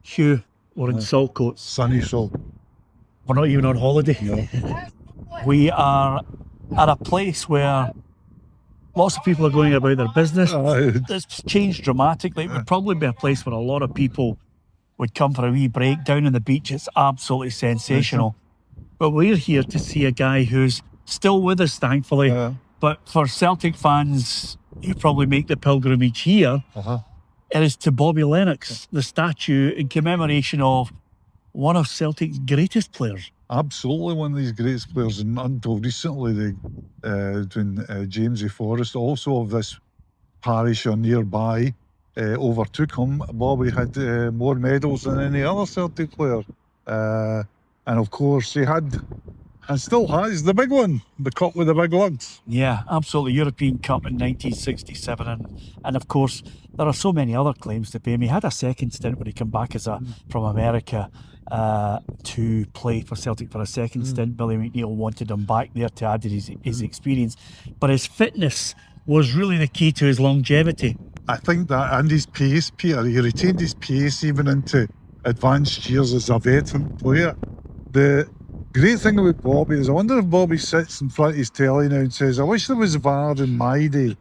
Hugh, we're in Saltcoats. Sunny Salt. We're not even on holiday. No. We are at a place where lots of people are going about their business. It's changed dramatically. It would probably be a place where a lot of people would come for a wee break down on the beach. It's absolutely sensational. But we're here to see a guy who's still with us, thankfully. But for Celtic fans who probably make the pilgrimage here, it is to Bobby Lennox, the statue in commemoration of one of Celtic's greatest players. Absolutely one of these greatest players, and until recently, when Jamesy Forrest, also of this parish or nearby, overtook him. Bobby had more medals than any other Celtic player, and of course he had, and still has, the big one, the cup with the big lugs. Yeah, absolutely. European Cup in 1967, and of course there are so many other claims to pay. He had a second stint when he came back from America to play for Celtic for a second stint. Billy McNeil wanted him back there to add to his experience, but his fitness was really the key to his longevity. I think that, and his pace, Peter, he retained his pace even into advanced years as a veteran player. The great thing about Bobby is, I wonder if Bobby sits in front of his telly now and says, I wish there was VAR in my day,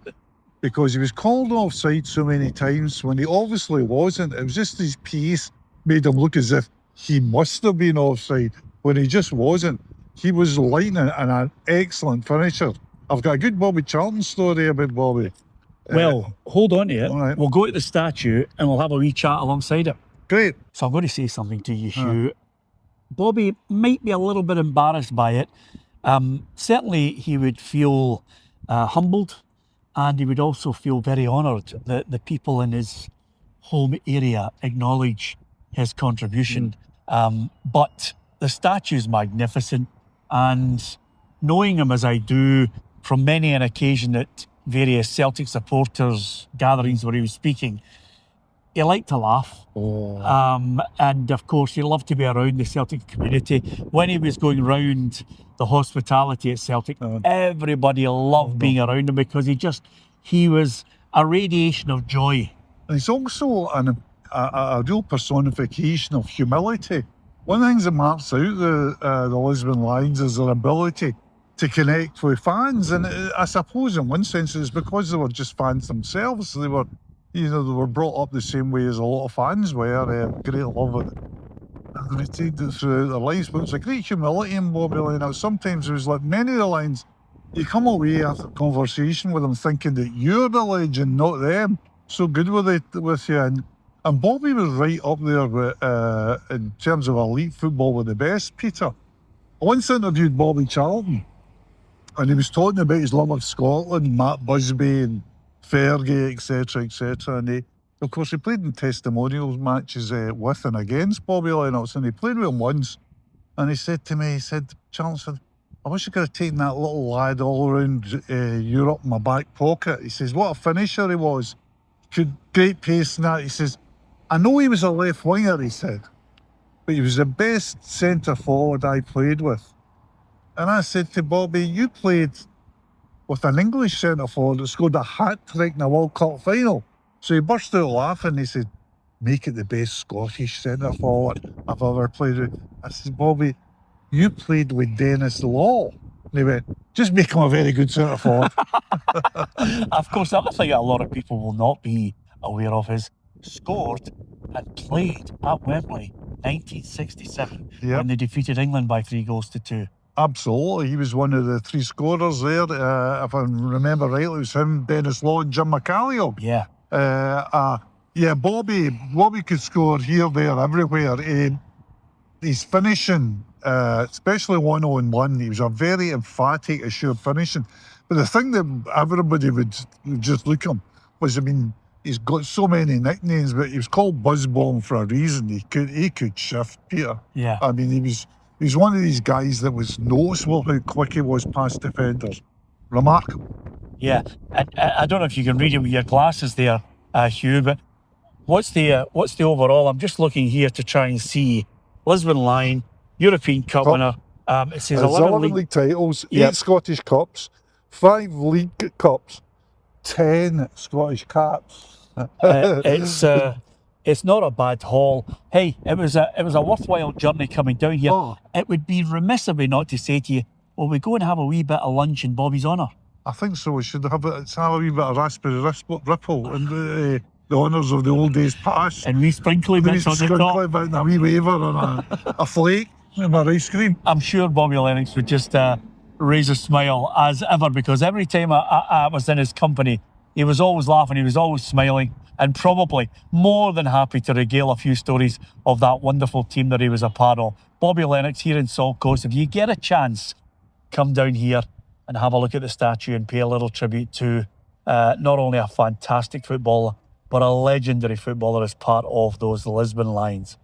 because he was called offside so many times when he obviously wasn't. It was just his pace made him look as if he must have been offside when he just wasn't. He was lightning and an excellent finisher. I've got a good Bobby Charlton story about Bobby. Well, hold on to it. Right. We'll go to the statue and we'll have a wee chat alongside it. Great. So I'm going to say something to you, Hugh. Bobby might be a little bit embarrassed by it. Certainly he would feel humbled, and he would also feel very honoured that the people in his home area acknowledge his contribution. But the statue is magnificent, and knowing him as I do from many an occasion at various Celtic supporters gatherings where he was speaking, he liked to laugh. And of course he loved to be around the Celtic community. When he was going round the hospitality at Celtic, everybody loved being around him, because he was a radiation of joy. And he's also a real personification of humility. One of the things that marks out the Lisbon Lions is their ability to connect with fans, and I suppose in one sense it's because they were just fans themselves. They were, they were brought up the same way as a lot of fans were. Great love and retained it throughout their lives, but it's a great humility in Bobby Lennox. Sometimes it was like many of the lines, you come away after conversation with them thinking that you're the legend, not them. So good were they with you, and Bobby was right up there with, in terms of elite football, with the best, Peter. I once interviewed Bobby Charlton, and he was talking about his love of Scotland, Matt Busby and Fergie, etc. And he, of course, he played in testimonials matches with and against Bobby Lennox, and he played with him once. And he said to me, Charlton said, I wish I could have taken that little lad all around Europe in my back pocket. He says, what a finisher he was. Great pace and that. He says, I know he was a left winger, he said, but he was the best centre forward I played with. And I said to Bobby, you played with an English centre forward that scored a hat-trick in a World Cup final. So he burst out laughing. He said, make it the best Scottish centre forward I've ever played with. I said, Bobby, you played with Dennis Law. And he went, just make him a very good centre forward. Of course, the other thing a lot of people will not be aware of is scored and played at Wembley 1967 when they defeated England by 3-2. Absolutely. He was one of the three scorers there. If I remember rightly, it was him, Dennis Law and Jim McCalliob. Bobby could score here, there, everywhere. His finishing, especially one-on-one, he was a very emphatic, assured finishing. But the thing that everybody would just look at him was, he's got so many nicknames, but he was called Buzzbomb for a reason. He could shift, Peter. Yeah. He's one of these guys that was noticeable how quick he was past defenders. Remarkable. Yeah. I don't know if you can read it with your glasses there, Hugh, but what's the overall? I'm just looking here to try and see. Lisbon Lion, European Cup winner. It says 11 league titles, 8 Scottish Cups, 5 League Cups, 10 Scottish caps. It's It's not a bad haul. Hey, it was a worthwhile journey coming down here. Oh. It would be remiss of me not to say to you, will we go and have a wee bit of lunch in Bobby's honour? I think so. We should have a wee bit of raspberry ripple and the honours of the old days past. And wee sprinkly bits on the top. Sprinkly bit and a wee waver and a flake and my ice cream. I'm sure Bobby Lennox would just raise a smile as ever, because every time I was in his company, he was always laughing, he was always smiling, and probably more than happy to regale a few stories of that wonderful team that he was a part of. Bobby Lennox here in Saltcoats. If you get a chance, come down here and have a look at the statue and pay a little tribute to not only a fantastic footballer, but a legendary footballer as part of those Lisbon Lions.